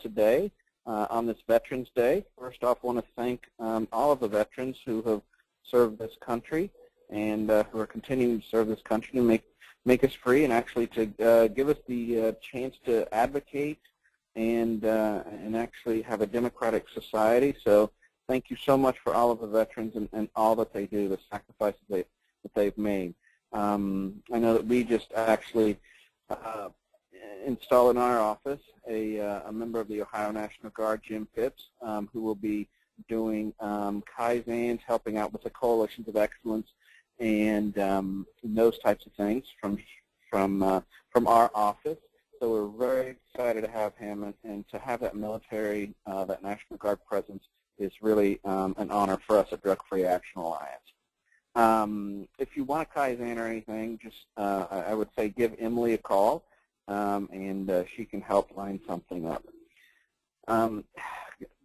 today on this Veterans Day. First off, I want to thank all of the veterans who have served this country and who are continuing to serve this country to make us free, and actually to give us the chance to advocate and actually have a democratic society. So thank you so much for all of the veterans and all that they do, the sacrifices that they've made. I know that we just actually installed in our office a member of the Ohio National Guard, Jim Phipps, who will be doing Kaizans, helping out with the Coalitions of Excellence, and those types of things from our office. So we're very excited to have him, and to have that military, that National Guard presence is really an honor for us at Drug Free Action Alliance. If you want a Kaizen or anything, just I would say give Emily a call, and she can help line something up.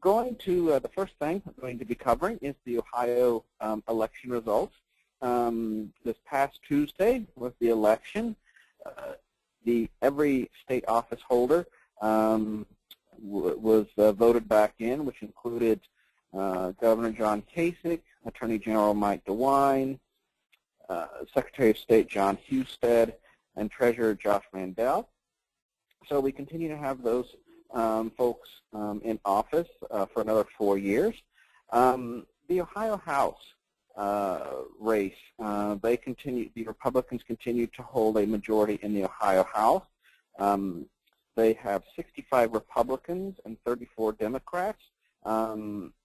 Going to the first thing I'm going to be covering is the Ohio election results. This past Tuesday was the election. Every state office holder was voted back in, which included Governor John Kasich, Attorney General Mike DeWine, Secretary of State John Husted, and Treasurer Josh Mandel. So we continue to have those folks in office for another 4 years. The Ohio House race, the Republicans continue to hold a majority in the Ohio House. They have 65 Republicans and 34 Democrats.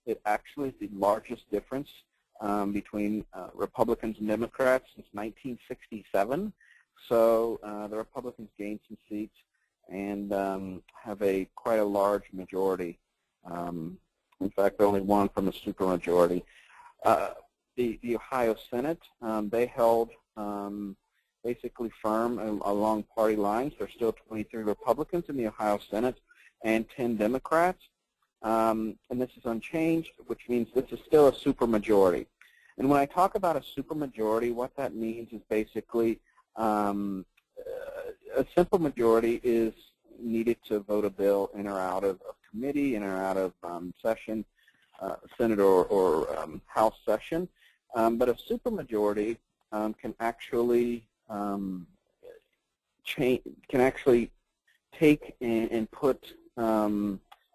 It actually is the largest difference between Republicans and Democrats since 1967. So the Republicans gained some seats and have quite a large majority. In fact, only one from a supermajority. The Ohio Senate, they held basically firm along party lines. There's still 23 Republicans in the Ohio Senate and 10 Democrats. And this is unchanged, which means this is still a supermajority. And when I talk about a supermajority, what that means is basically a simple majority is needed to vote a bill in or out of committee, in or out of session, Senate or House session. But a supermajority can actually take and put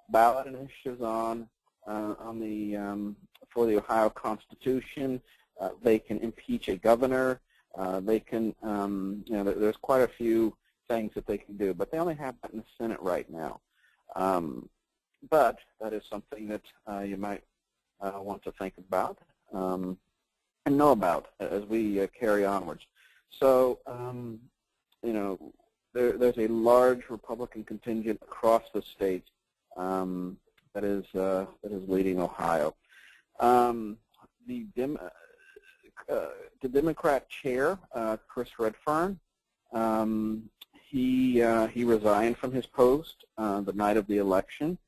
ballot initiatives on for the Ohio Constitution. They can impeach a governor. They can, there's quite a few things that they can do, but they only have that in the Senate right now. But that is something that you might want to think about and know about as we carry onwards. So, there's a large Republican contingent across the state that is leading Ohio. The Democrat chair, Chris Redfern, he resigned from his post the night of the election,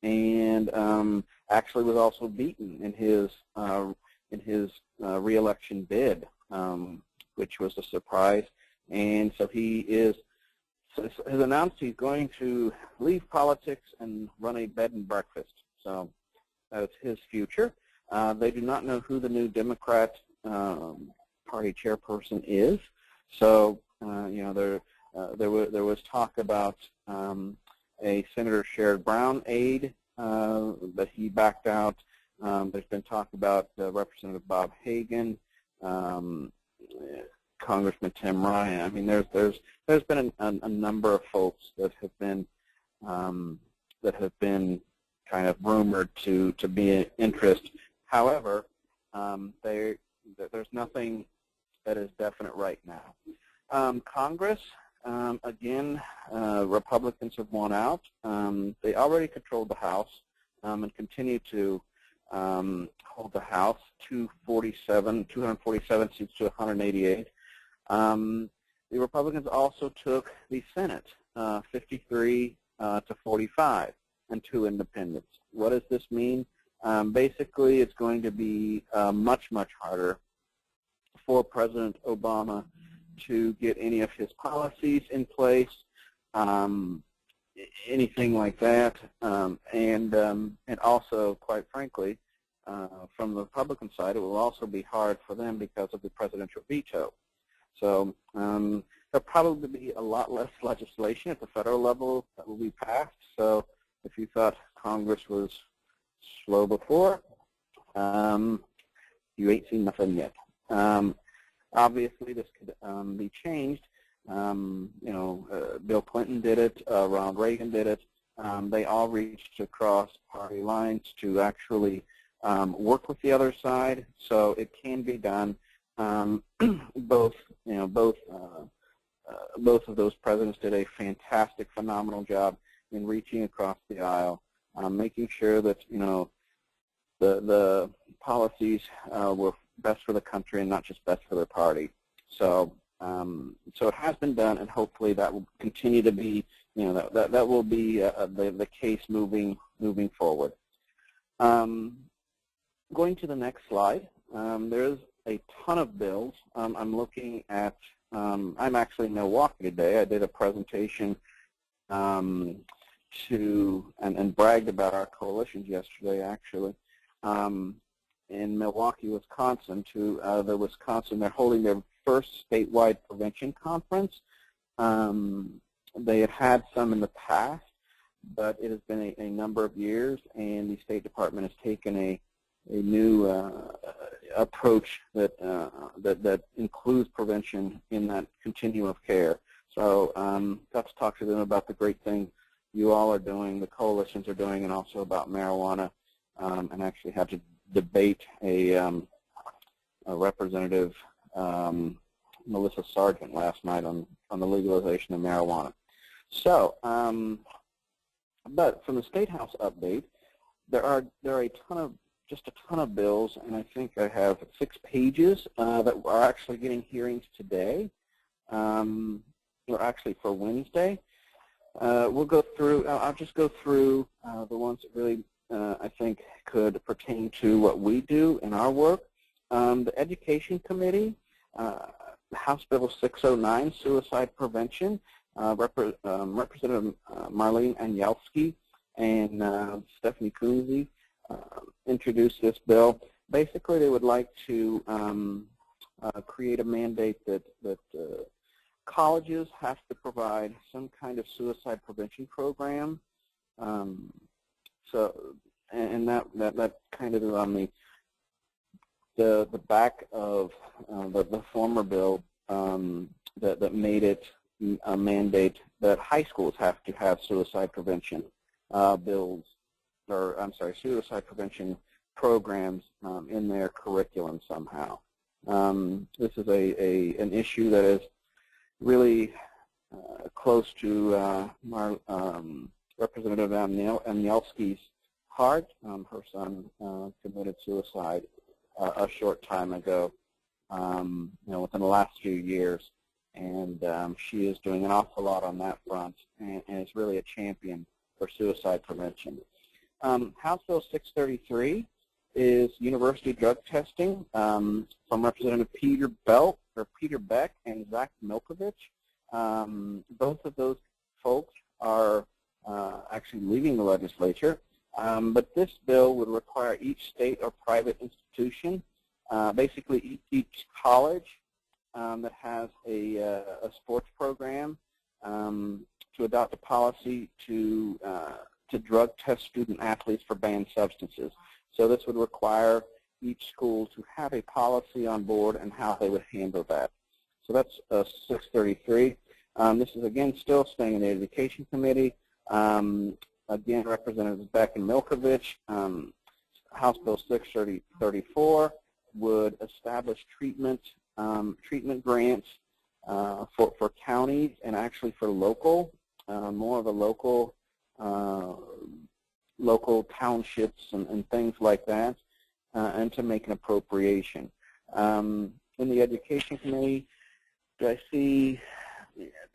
and actually was also beaten in his re-election bid, which was a surprise. And so he has announced he's going to leave politics and run a bed and breakfast. So that is his future. They do not know who the new Democrat Party chairperson is. So there was talk about a Senator Sherrod Brown aide that he backed out. There's been talk about Representative Bob Hagan, Congressman Tim Ryan. I mean, there's been a number of folks that have been kind of rumored to be in interest. However, there's nothing that is definite right now. Congress, again, Republicans have won out. They already controlled the House and continue to hold the House, 247 seats to 188. The Republicans also took the Senate, 53 to 45, and 2 independents. What does this mean? Basically, it's going to be much, much harder for President Obama to get any of his policies in place. anything like that, and also, quite frankly, from the Republican side, it will also be hard for them because of the presidential veto. So there'll probably be a lot less legislation at the federal level that will be passed. So if you thought Congress was slow before, you ain't seen nothing yet. Obviously, this could be changed. Bill Clinton did it. Ronald Reagan did it. They all reached across party lines to actually work with the other side. So it can be done. Both of those presidents did a fantastic, phenomenal job in reaching across the aisle, making sure that the policies were best for the country and not just best for their party. So so it has been done, and hopefully that will continue to be, that will be the case moving forward. Going to the next slide, there's a ton of bills. I'm looking at, I'm actually in Milwaukee today. I did a presentation and bragged about our coalitions yesterday, actually. In Milwaukee, Wisconsin, they're holding their first statewide prevention conference. They had some in the past, but it has been a number of years, and the State Department has taken a new approach that includes prevention in that continuum of care. So got to talk to them about the great thing you all are doing, the coalitions are doing, and also about marijuana, and actually had to debate a representative, Melissa Sargent, last night on the legalization of marijuana. So, but from the Statehouse update, there are just a ton of bills, and I think I have 6 pages that are actually getting hearings today, or actually for Wednesday. We'll go through. I'll just go through the ones that really I think could pertain to what we do in our work. The Education Committee, House Bill 609, Suicide Prevention, Representative Marlene Anielski and Stephanie Coonsey introduced this bill. Basically, they would like to create a mandate that colleges have to provide some kind of suicide prevention program. And that kind of is on the back of the former bill that made it a mandate that high schools have to have suicide prevention suicide prevention programs in their curriculum somehow. This is an issue that is really close to Representative Anielski's heart. Her son committed suicide a short time ago, within the last few years, and she is doing an awful lot on that front, and is really a champion for suicide prevention. House Bill 633 is university drug testing from Representative Peter Beck and Zach Milkovich. Both of those folks are actually leaving the legislature, but this bill would require each state or private institution, basically each college that has a sports program, to adopt a policy to drug test student athletes for banned substances. So this would require each school to have a policy on board and how they would handle that. So that's 633. This is, again, still staying in the Education Committee. Again, Representatives Beck and Milkovich. House Bill 634 would establish treatment grants for counties and actually for local, more of a local townships and things like that, and to make an appropriation. In the Education Committee, do I see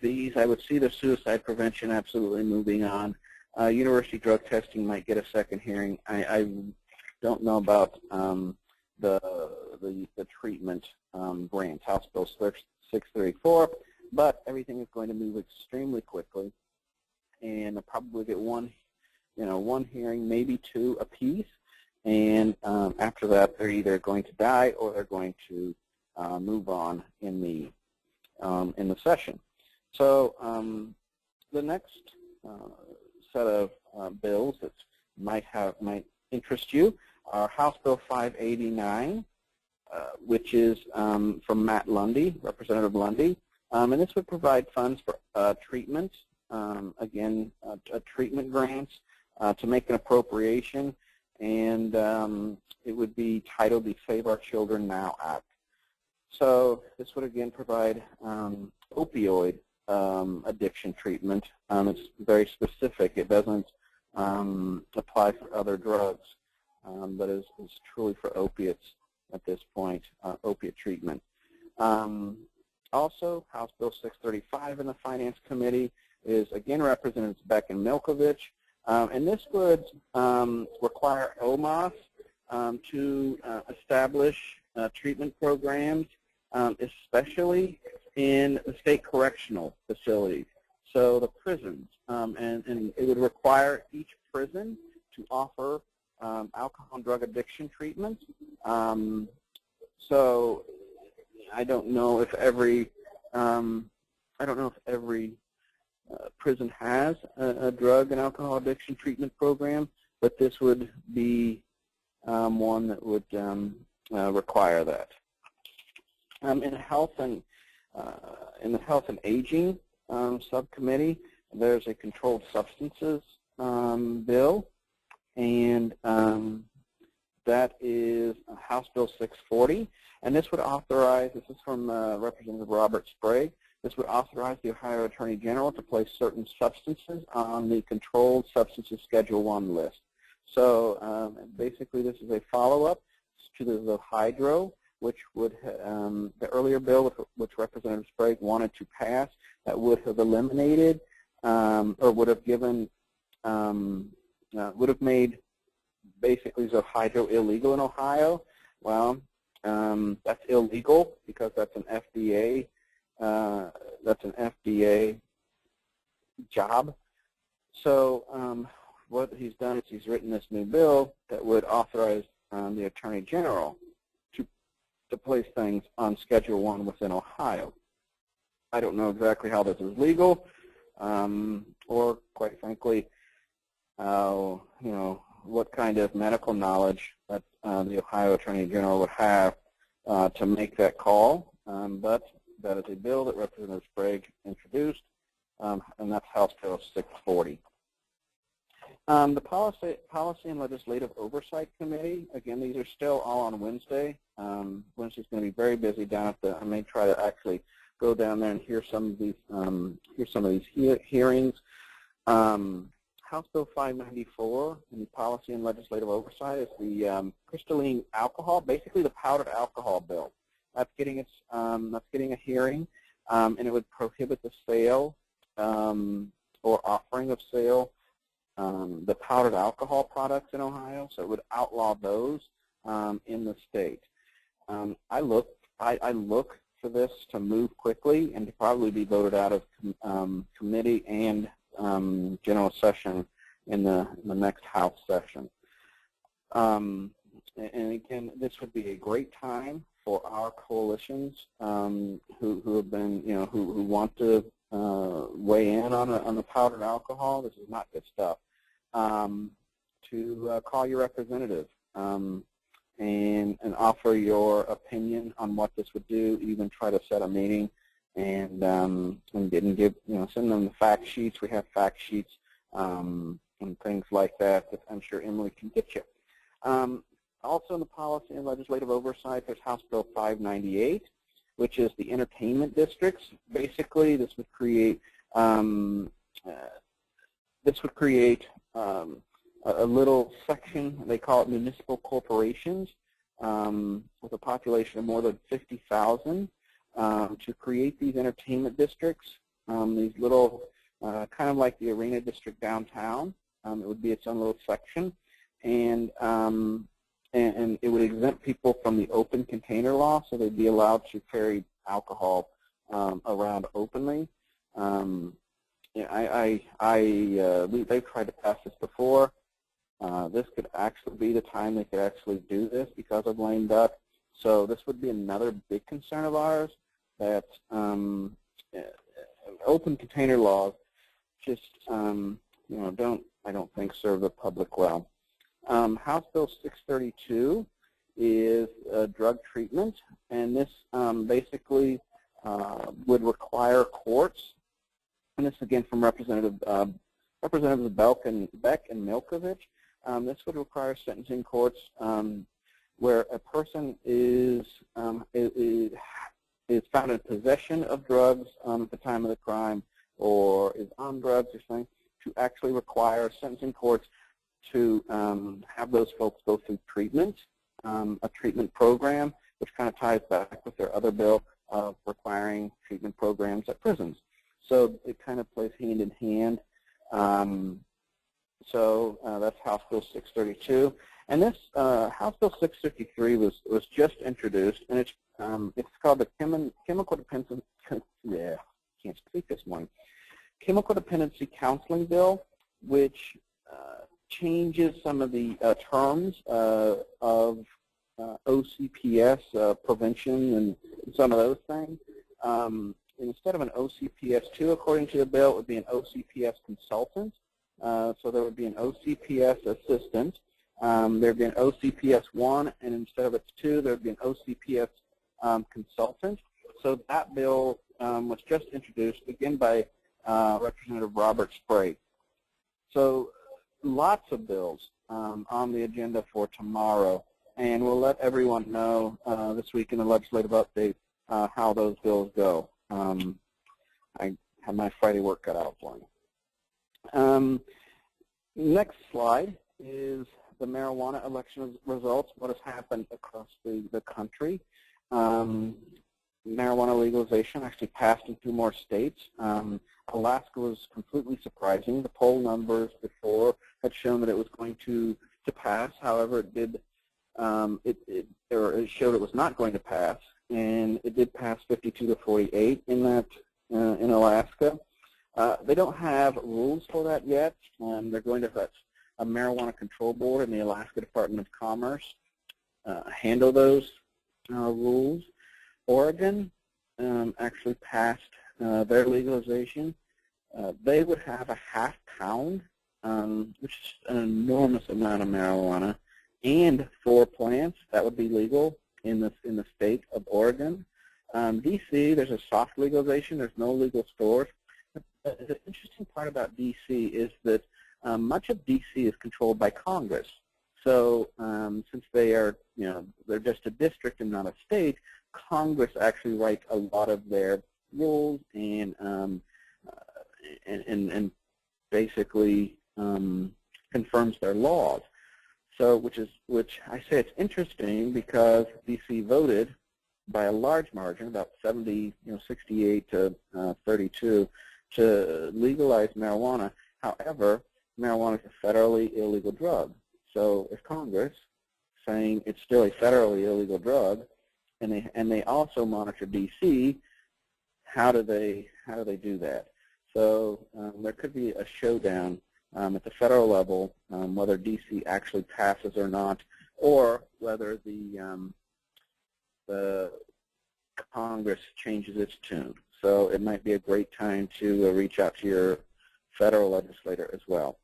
these? I would see the suicide prevention absolutely moving on. University drug testing might get a second hearing. I don't know about the treatment grants, House Bill 634, but everything is going to move extremely quickly. and they'll probably get one hearing, maybe two apiece. And after that, they're either going to die or they're going to move on in the session. So the next set of bills that might interest you are House Bill 589, which is from Matt Lundy, Representative Lundy, and this would provide funds for treatment, treatment grants to make an appropriation, and it would be titled the Save Our Children Now Act. So this would again provide opioid addiction treatment. It's very specific. It doesn't apply for other drugs, but is truly for opiates at this point, opiate treatment. Also, House Bill 635 in the Finance Committee is again Representatives Beck and Milkovich, and this would require OMOS to establish treatment programs, especially in the state correctional facilities, so the prisons, and it would require each prison to offer alcohol and drug addiction treatment. So I don't know if every prison has a drug and alcohol addiction treatment program, but this would be one that would require that. In the Health and Aging subcommittee, there's a controlled substances bill, and that is House Bill 640, and this would authorize, this is from Representative Robert Sprague, this would authorize the Ohio Attorney General to place certain substances on the Controlled Substances Schedule I list. So basically this is a follow-up to the hydro, which would, the earlier bill which Representative Sprague wanted to pass, that would have eliminated or would have given, would have made basically hydro illegal in Ohio. Well, that's illegal because that's an FDA job. So what he's done is he's written this new bill that would authorize the Attorney General to place things on Schedule I within Ohio. I don't know exactly how this is legal, or quite frankly, what kind of medical knowledge that the Ohio Attorney General would have to make that call. But that is a bill that Representative Sprague introduced, and that's House Bill 640. The Policy and Legislative Oversight Committee, again, these are still all on Wednesday. Wednesday's going to be very busy down at the, I may try to actually go down there and hear some of these, hearings. House Bill 594 in Policy and Legislative Oversight is the crystalline alcohol, basically the powdered alcohol bill. That's getting a hearing, and it would prohibit the sale or offering of sale the powdered alcohol products in Ohio, so it would outlaw those in the state. I look for this to move quickly and to probably be voted out of committee and general session in the next House session. And again, this would be a great time for our coalitions who have been, who want to weigh in on the powdered alcohol. This is not good stuff. To call your representative and offer your opinion on what this would do. Even try to set a meeting and give, send them the fact sheets. We have fact sheets and things like that that I'm sure Emily can get you. Also in the Policy and Legislative Oversight, there's House Bill 598, which is the entertainment districts. Basically, this would create a little section, they call it municipal corporations, with a population of more than 50,000, to create these entertainment districts, these little, kind of like the arena district downtown. It would be its own little section, and it would exempt people from the open container law, so they'd be allowed to carry alcohol around openly. they've tried to pass this before. This could actually be the time they could actually do this because of lame duck. So this would be another big concern of ours, that open container laws just I don't think serve the public well. House Bill 632 is drug treatment, and this basically would require courts, and this again from Representatives Beck and Milkovich. This would require sentencing courts where a person is found in possession of drugs at the time of the crime, or is on drugs or something, to actually require sentencing courts to have those folks go through treatment, a treatment program, which kind of ties back with their other bill of requiring treatment programs at prisons. So it kind of plays hand in hand. That's House Bill 632. And this House Bill 653 was just introduced, and it's called the Chemical Dependency. Can't speak this morning. Chemical Dependency Counseling Bill, which changes some of the terms of OCPS prevention and some of those things. Instead of an OCPS2, according to the bill, it would be an OCPS consultant. So there would be an OCPS assistant. There would be an OCPS1, and instead of its 2, there would be an OCPS consultant. So that bill was just introduced, again, by Representative Robert Sprague. So lots of bills on the agenda for tomorrow, and we'll let everyone know this week in the legislative update how those bills go. I have my Friday work cut out for me. Next slide is the marijuana election results, what has happened across the country. Marijuana legalization actually passed in 2 more states. Alaska was completely surprising. The poll numbers before had shown that it was going to pass. However, it did. It showed it was not going to pass, and it did pass 52-48 in Alaska. They don't have rules for that yet. They're going to let a marijuana control board in the Alaska Department of Commerce handle those rules. Oregon actually passed their legalization. They would have a half pound, which is an enormous amount of marijuana, and 4 plants that would be legal in the state of Oregon. D.C., there's a soft legalization. There's no legal stores. The interesting part about D.C. is that much of D.C. is controlled by Congress. So since they are, they're just a district and not a state, Congress actually writes a lot of their rules and basically confirms their laws. So, which I say it's interesting because D.C. voted by a large margin, about 68 to 32, to legalize marijuana. However, marijuana is a federally illegal drug. So, if Congress saying it's still a federally illegal drug, and they also monitor D.C., how do they do that? So there could be a showdown at the federal level whether D.C. actually passes or not, or whether the Congress changes its tune. So it might be a great time to reach out to your federal legislator as well.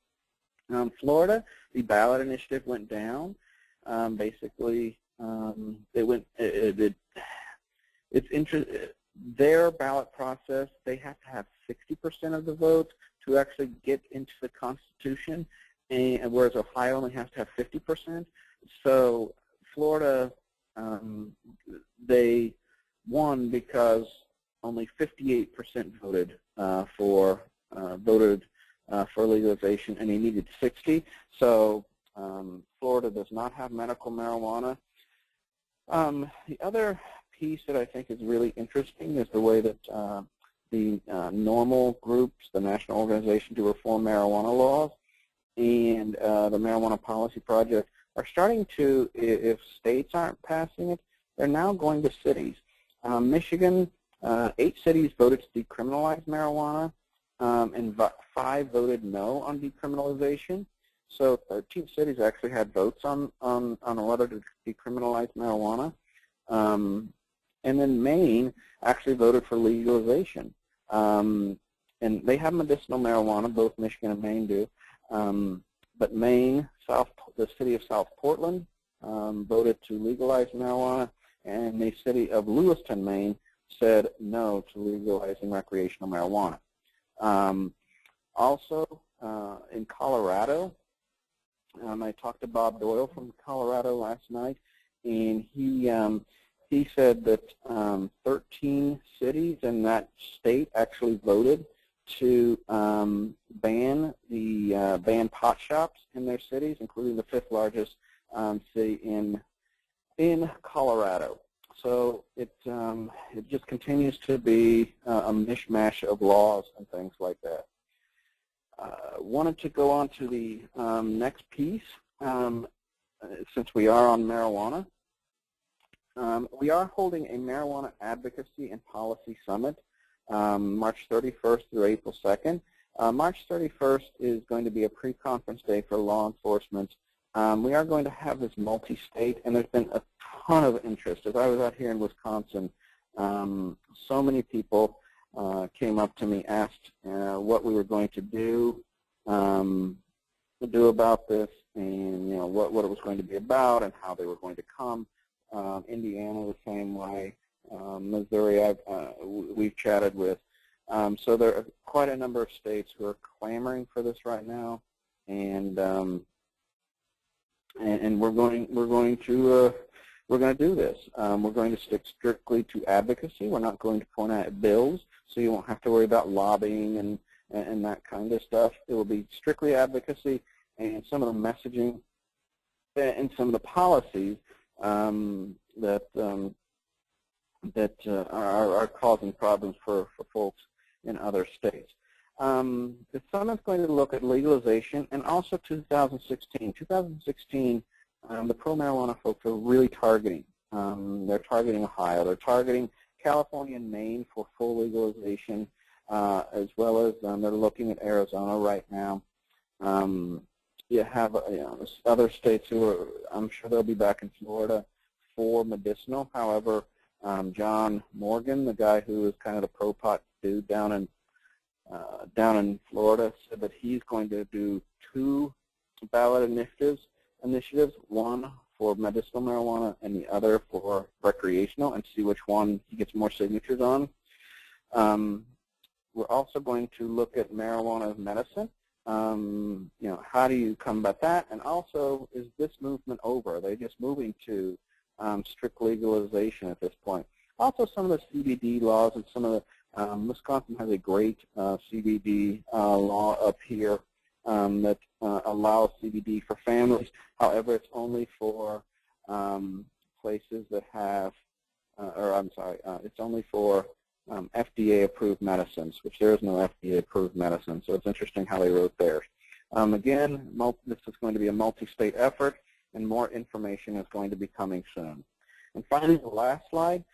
Florida, the ballot initiative went down. Basically, it's interesting. Their ballot process, they have to have 60% of the votes to actually get into the Constitution, and whereas Ohio only has to have 50%. So Florida, they won because only 58% voted for legalization, and they needed 60. So Florida does not have medical marijuana. The other piece that I think is really interesting is the way that the normal groups, the National Organization to Reform Marijuana Laws, and the Marijuana Policy Project are starting to, if states aren't passing it, they're now going to cities. Michigan, 8 cities voted to decriminalize marijuana. and 5 voted no on decriminalization. So 13 cities actually had votes on whether to decriminalize marijuana. And then Maine actually voted for legalization. And they have medicinal marijuana, both Michigan and Maine do. But Maine, the city of South Portland, voted to legalize marijuana, and the city of Lewiston, Maine, said no to legalizing recreational marijuana. Also, in Colorado, I talked to Bob Doyle from Colorado last night, and he said that 13 cities in that state actually voted to ban pot shops in their cities, including the 5th largest city in Colorado. So it just continues to be a mishmash of laws and things like that. Wanted to go on to the next piece, since we are on marijuana. We are holding a marijuana advocacy and policy summit March 31st through April 2nd. March 31st is going to be a pre-conference day for law enforcement. We are going to have this multi-state, and there's been a ton of interest. As I was out here in Wisconsin, so many people came up to me, asked what we were going to do about this, and what it was going to be about, and how they were going to come. Indiana the same way. Missouri, we've chatted with. So there are quite a number of states who are clamoring for this right now, and we're going to do this. We're going to stick strictly to advocacy. We're not going to point out bills, so you won't have to worry about lobbying and that kind of stuff. It will be strictly advocacy, and some of the messaging and some of the policies that are causing problems for folks in other states. The summit's going to look at legalization and also 2016. 2016, the pro-marijuana folks are really targeting. They're targeting Ohio. They're targeting California and Maine for full legalization, as well as they're looking at Arizona right now. You have other states who are, I'm sure they'll be back in Florida for medicinal. However, John Morgan, the guy who is kind of the pro-pot dude down in Florida, said that he's going to do 2 ballot initiatives, one for medicinal marijuana and the other for recreational, and see which one he gets more signatures on. We're also going to look at marijuana as medicine. How do you combat that? And also, is this movement over? Are they just moving to strict legalization at this point? Also, some of the CBD laws and some of the Wisconsin has a great CBD law up here that allows CBD for families. However, it's only for places that have, it's only for FDA-approved medicines, which there is no FDA-approved medicine. So it's interesting how they wrote theirs. Again, this is going to be a multi-state effort, and more information is going to be coming soon. And finally, the last slide.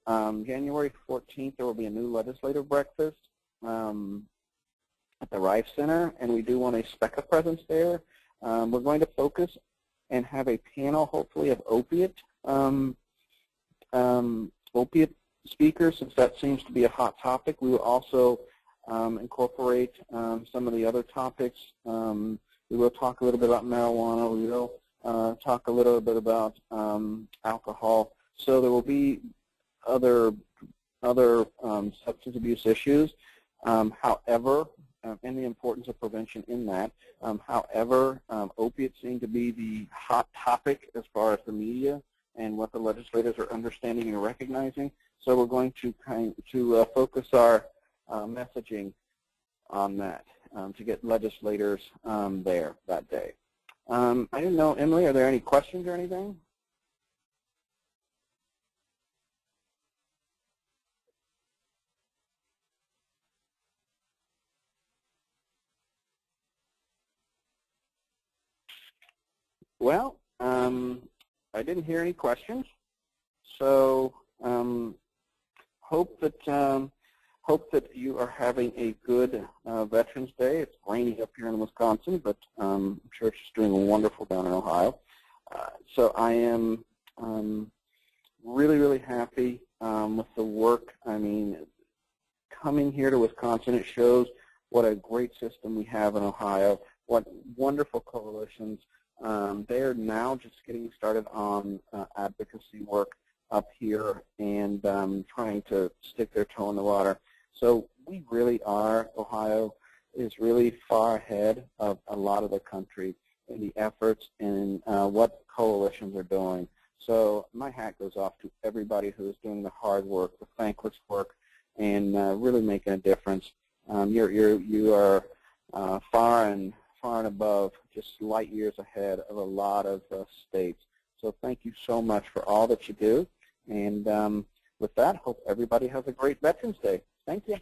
January 14th, there will be a new Legislator Breakfast at the Rife Center, and we do want a SPECA presence there. We're going to focus and have a panel, hopefully, of opiate speakers, since that seems to be a hot topic. We will also incorporate some of the other topics. We will talk a little bit about marijuana. We will talk a little bit about alcohol. So there will be other substance abuse issues. However, and the importance of prevention in that. However, opiates seem to be the hot topic as far as the media and what the legislators are understanding and recognizing. So we're going to focus our messaging on that to get legislators there that day. I didn't know, Emily, are there any questions or anything? Well, I didn't hear any questions, so hope that Hope that you are having a good Veterans Day. It's rainy up here in Wisconsin, but I'm sure it's just doing wonderful down in Ohio. So I am really, really happy with the work. I mean, coming here to Wisconsin, it shows what a great system we have in Ohio, what wonderful coalitions. They are now just getting started on advocacy work up here and trying to stick their toe in the water. So we really are, Ohio is really far ahead of a lot of the country in the efforts and what coalitions are doing. So my hat goes off to everybody who is doing the hard work, the thankless work, and really making a difference. You are far and above, just light years ahead of a lot of states. So thank you so much for all that you do. And with that, hope everybody has a great Veterans Day. Thank you.